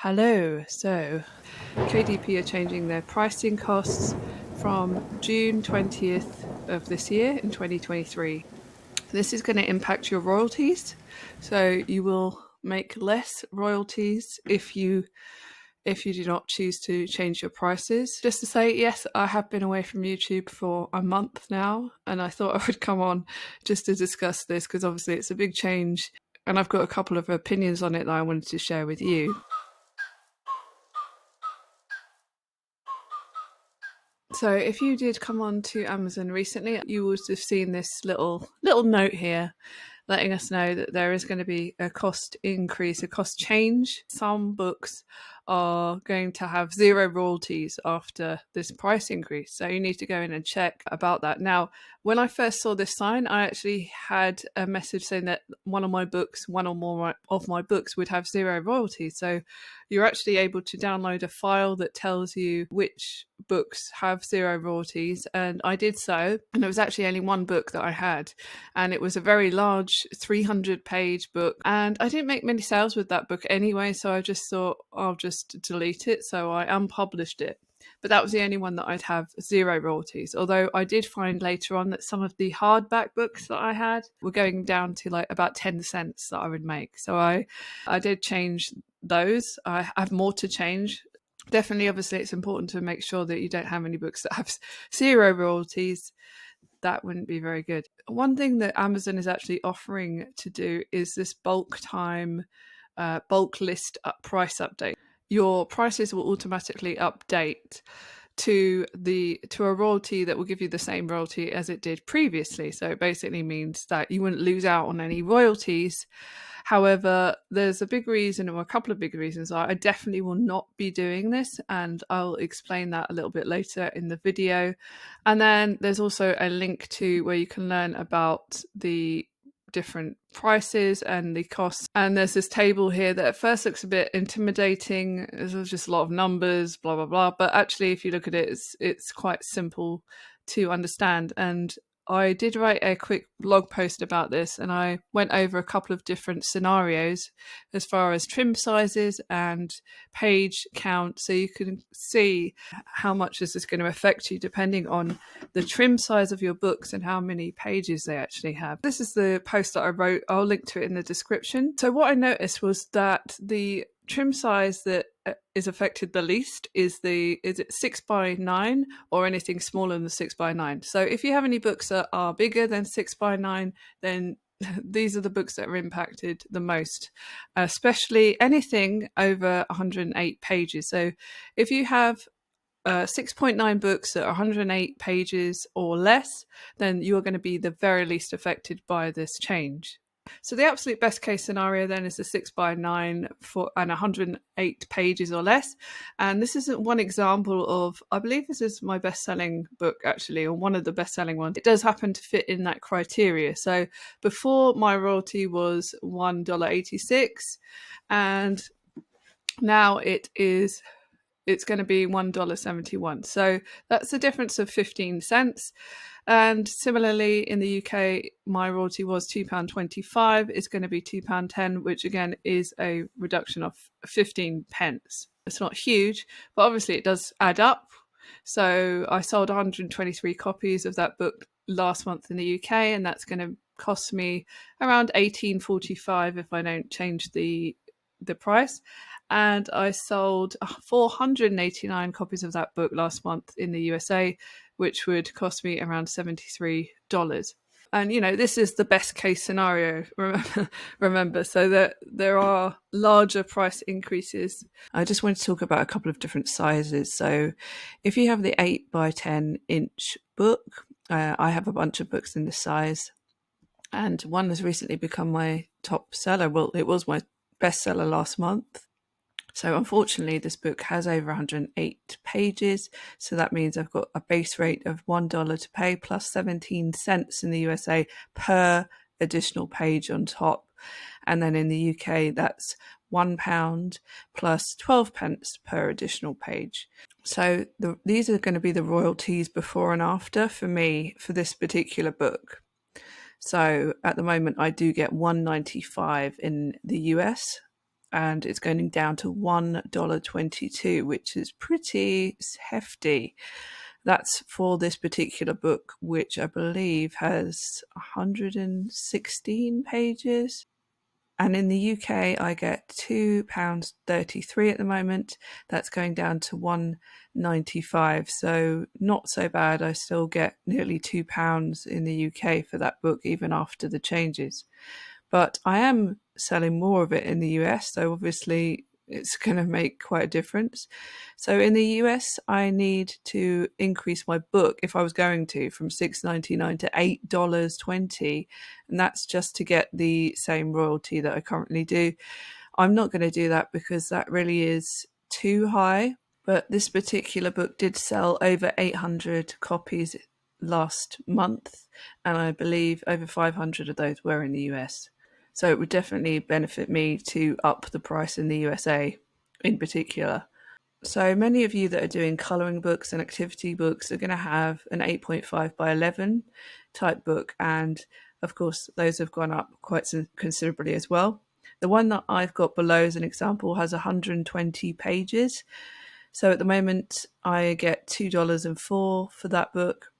Hello. So, KDP are changing their pricing costs from June 20th of this year in 2023. This is going to impact your royalties. So, you will make less royalties if you do not choose to change your prices. Just to say, yes, I have been away from YouTube for a month now, and I thought I would come on just to discuss this because obviously it's a big change, and I've got a couple of opinions on it that I wanted to share with you. So if you did come on to Amazon recently, you would have seen this little note here letting us know that there is going to be a cost increase, a cost change. Some books are going to have zero royalties after this price increase. So you need to go in and check about that. Now, when I first saw this sign, I actually had a message saying that one or more of my books would have zero royalties. So you're actually able to download a file that tells you which books have zero royalties. And I did so. And it was actually only one book that I had. And it was a very large 300-page book. And I didn't make many sales with that book anyway. So I just thought I'll just delete it. So I unpublished it. But that was the only one that I'd have zero royalties. Although I did find later on that some of the hardback books that I had were going down to like about 10 cents that I would make. So I did change those. I have more to change. Definitely, obviously, it's important to make sure that you don't have any books that have zero royalties. That wouldn't be very good. One thing that Amazon is actually offering to do is this bulk list price update. Your prices will automatically update to a royalty that will give you the same royalty as it did previously. So it basically means that you wouldn't lose out on any royalties. However, there's a big reason, or a couple of big reasons, I definitely will not be doing this, and I'll explain that a little bit later in the video. And then there's also a link to where you can learn about the different prices and the costs. And there's this table here that at first looks a bit intimidating. There's just a lot of numbers, blah, blah, blah. But actually, if you look at it, it's quite simple to understand. And I did write a quick blog post about this, and I went over a couple of different scenarios as far as trim sizes and page count, so you can see how much this is going to affect you depending on the trim size of your books and how many pages they actually have. This is the post that I wrote. I'll link to it in the description. So what I noticed was that the trim size that is affected the least is it 6x9 or anything smaller than 6x9. So if you have any books that are bigger than 6x9, then these are the books that are impacted the most, especially anything over 108 pages. So if you have 6.9 books that are 108 pages or less, then you are going to be the very least affected by this change. So the absolute best case scenario then is the 6x9 and 108 pages or less. And this isn't one example of, I believe this is my best-selling book actually, or one of the best-selling ones. It does happen to fit in that criteria. So before, my royalty was $1.86, and now it's going to be $1.71. So that's a difference of 15 cents. And similarly, in the UK, my royalty was £2.25. It's going to be £2.10, which again is a reduction of 15 pence. It's not huge, but obviously it does add up. So I sold 123 copies of that book last month in the UK, and that's going to cost me around $18.45 if I don't change the price. And I sold 489 copies of that book last month in the USA, which would cost me around $73. And, this is the best case scenario, remember, so that there are larger price increases. I just want to talk about a couple of different sizes. So if you have the 8x10-inch book, I have a bunch of books in this size, and one has recently become my top seller. Well, it was my bestseller last month. So unfortunately, this book has over 108 pages. So that means I've got a base rate of $1 to pay plus 17 cents in the USA per additional page on top. And then in the UK, that's £1 plus 12 pence per additional page. So these are going to be the royalties before and after for me for this particular book. So at the moment, I do get $1.95 in the US and it's going down to $1.22, which is pretty hefty. That's for this particular book, which I believe has 116 pages. And in the UK, I get £2.33 at the moment. That's going down to £1.95. So not so bad. I still get nearly £2 in the UK for that book, even after the changes. But I am selling more of it in the US, so obviously it's going to make quite a difference. So in the US, I need to increase my book if I was going to from $6.99 to $8.20, and that's just to get the same royalty that I currently do. I'm not going to do that because that really is too high. But this particular book did sell over 800 copies last month, and I believe over 500 of those were in the US. So it would definitely benefit me to up the price in the USA in particular. So many of you that are doing colouring books and activity books are going to have an 8.5 by 11 type book, and of course those have gone up quite considerably as well. The one that I've got below as an example has 120 pages. So at the moment I get $2.04 for that book,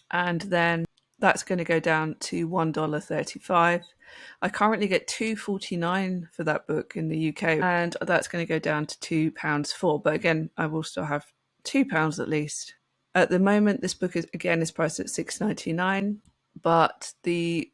and then that's going to go down to $1.35. I currently get $2.49 for that book in the UK, and that's going to go down to £2.04. But again, I will still have £2 at least. At the moment, this book is priced at $6.99, but the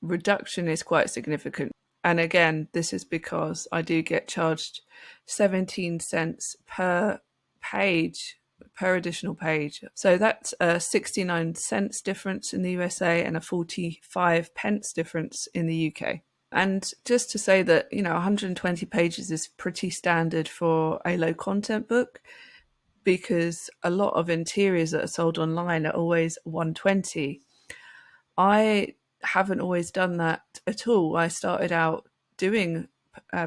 reduction is quite significant. And again, this is because I do get charged 17 cents per page, per additional page. So that's a 69 cents difference in the USA and a 45 pence difference in the UK. And just to say that, 120 pages is pretty standard for a low content book, because a lot of interiors that are sold online are always 120. I haven't always done that at all. I started out doing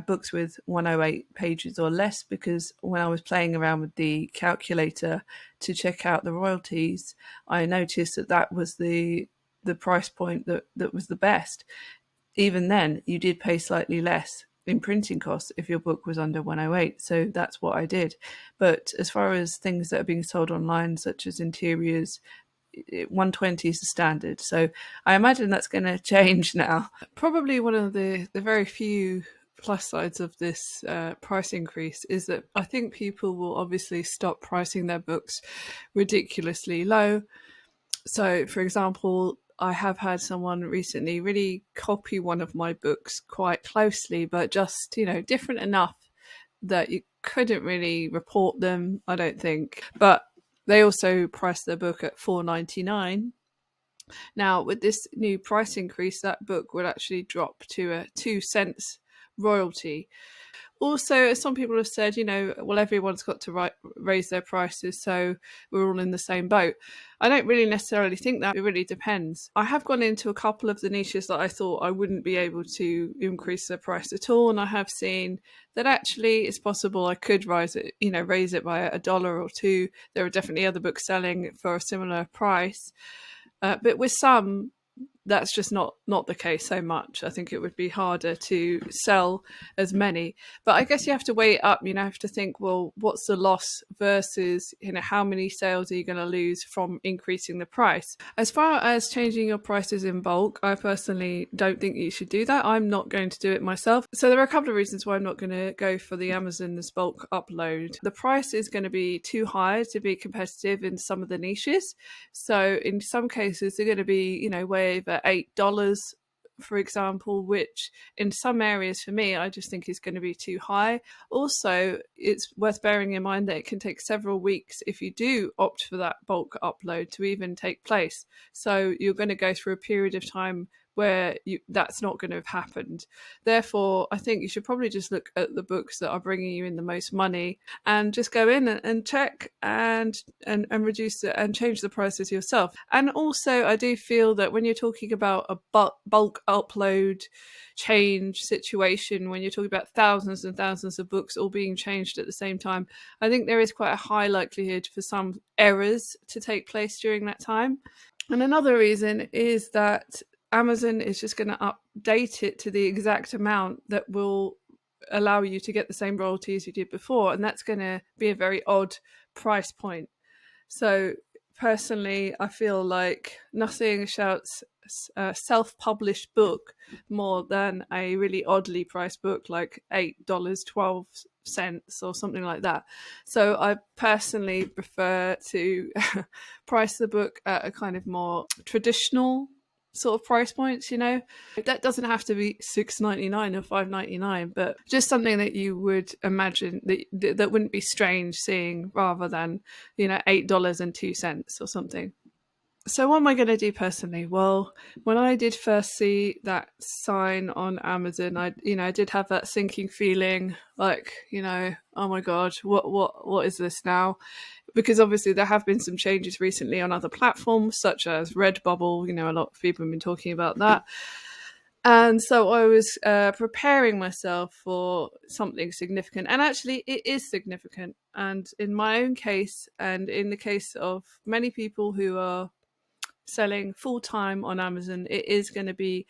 books with 108 pages or less because when I was playing around with the calculator to check out the royalties, I noticed that was the price point that was the best. Even then, you did pay slightly less in printing costs if your book was under 108. So that's what I did. But as far as things that are being sold online, such as interiors, 120 is the standard. So I imagine that's going to change now. Probably one of the very few plus sides of this price increase is that I think people will obviously stop pricing their books ridiculously low. So, for example, I have had someone recently really copy one of my books quite closely, but just, different enough that you couldn't really report them, I don't think. But they also priced their book at $4.99. Now, with this new price increase, that book will actually drop to a 2 cents royalty. Also, as some people have said, well, everyone's got to raise their prices, so we're all in the same boat. I don't really necessarily think that. It really depends. I have gone into a couple of the niches that I thought I wouldn't be able to increase the price at all, and I have seen that actually it's possible I could raise it by $1 or $2. There are definitely other books selling for a similar price, but with some, that's just not the case so much. I think it would be harder to sell as many. But I guess you have to weigh it up. You have to think, well, what's the loss versus, how many sales are you going to lose from increasing the price? As far as changing your prices in bulk, I personally don't think you should do that. I'm not going to do it myself. So there are a couple of reasons why I'm not going to go for the Amazon's bulk upload. The price is going to be too high to be competitive in some of the niches. So in some cases, they're going to be, way over $8, for example, which in some areas for me, I just think is going to be too high. Also, it's worth bearing in mind that it can take several weeks if you do opt for that bulk upload to even take place. So you're going to go through a period of time where that's not going to have happened. Therefore, I think you should probably just look at the books that are bringing you in the most money and just go in and check and reduce it and change the prices yourself. And also, I do feel that when you're talking about a bulk upload change situation, when you're talking about thousands and thousands of books all being changed at the same time, I think there is quite a high likelihood for some errors to take place during that time. And another reason is that Amazon is just going to update it to the exact amount that will allow you to get the same royalties you did before, and that's going to be a very odd price point. So personally, I feel like nothing shouts a self-published book more than a really oddly priced book like $8.12 or something like that. So I personally prefer to price the book at a kind of more traditional sort of price points, you know. That doesn't have to be $6.99 or $5.99, but just something that you would imagine that wouldn't be strange seeing, rather than, you know, $8.02 or something. So what am I going to do personally? Well, when I did first see that sign on Amazon, I did have that sinking feeling, like, you know, oh my god, what is this now? Because obviously there have been some changes recently on other platforms such as Redbubble. You know, a lot of people have been talking about that. And so I was preparing myself for something significant. And actually, it is significant. And in my own case, and in the case of many people who are selling full time on Amazon, it is going to be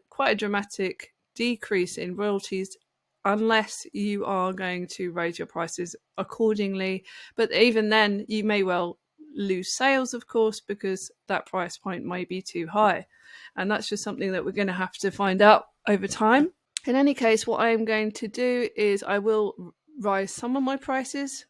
quite a dramatic decrease in royalties, unless you are going to raise your prices accordingly. But even then, you may well lose sales, of course, because that price point may be too high. And that's just something that we're going to have to find out over time. In any case, what I'm going to do is I will rise some of my prices.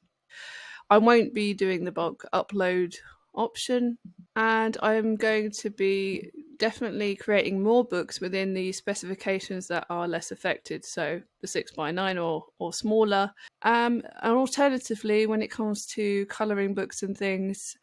I won't be doing the bulk upload option, and I'm going to be definitely creating more books within the specifications that are less affected, so the 6x9 or smaller. And alternatively, when it comes to colouring books and things,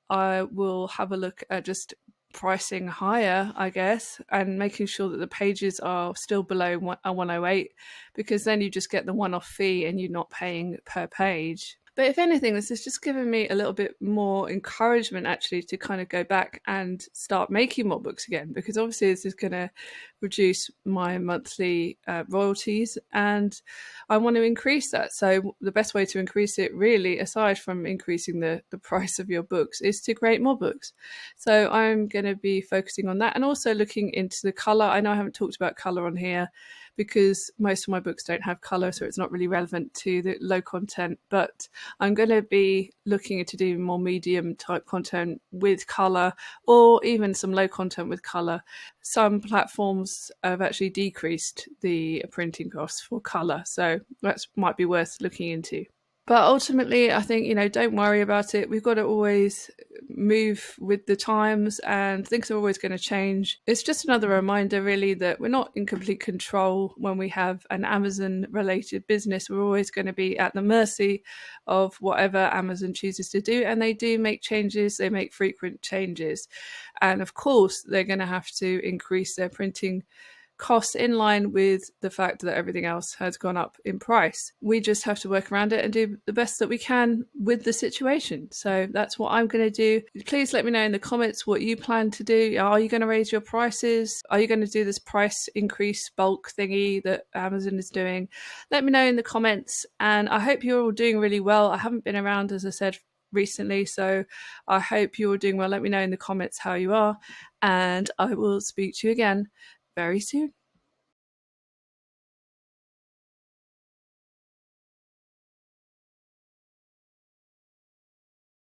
I will have a look at just pricing higher, I guess, and making sure that the pages are still below 108, because then you just get the one-off fee and you're not paying per page. But if anything, this has just given me a little bit more encouragement, actually, to kind of go back and start making more books again, because obviously this is going to reduce my monthly royalties, and I want to increase that. So the best way to increase it, really, aside from increasing the price of your books, is to create more books. So I'm going to be focusing on that, and also looking into the colour. I know I haven't talked about colour on here, because most of my books don't have colour, so it's not really relevant to the low content. But I'm going to be looking to do more medium type content with colour, or even some low content with colour. Some platforms have actually decreased the printing costs for colour, so that might be worth looking into. But ultimately, I think, don't worry about it. We've got to always move with the times, and things are always going to change. It's just another reminder, really, that we're not in complete control when we have an Amazon-related business. We're always going to be at the mercy of whatever Amazon chooses to do, and they do make changes. They make frequent changes. And of course, they're going to have to increase their printing costs in line with the fact that everything else has gone up in price. We just have to work around it and do the best that we can with the situation. So that's what I'm going to do. Please let me know in the comments what you plan to do. Are you going to raise your prices? Are you going to do this price increase bulk thingy that Amazon is doing? Let me know in the comments, and I hope you're all doing really well. I haven't been around, as I said, recently, so I hope you're doing well. Let me know in the comments how you are, and I will speak to you again very soon.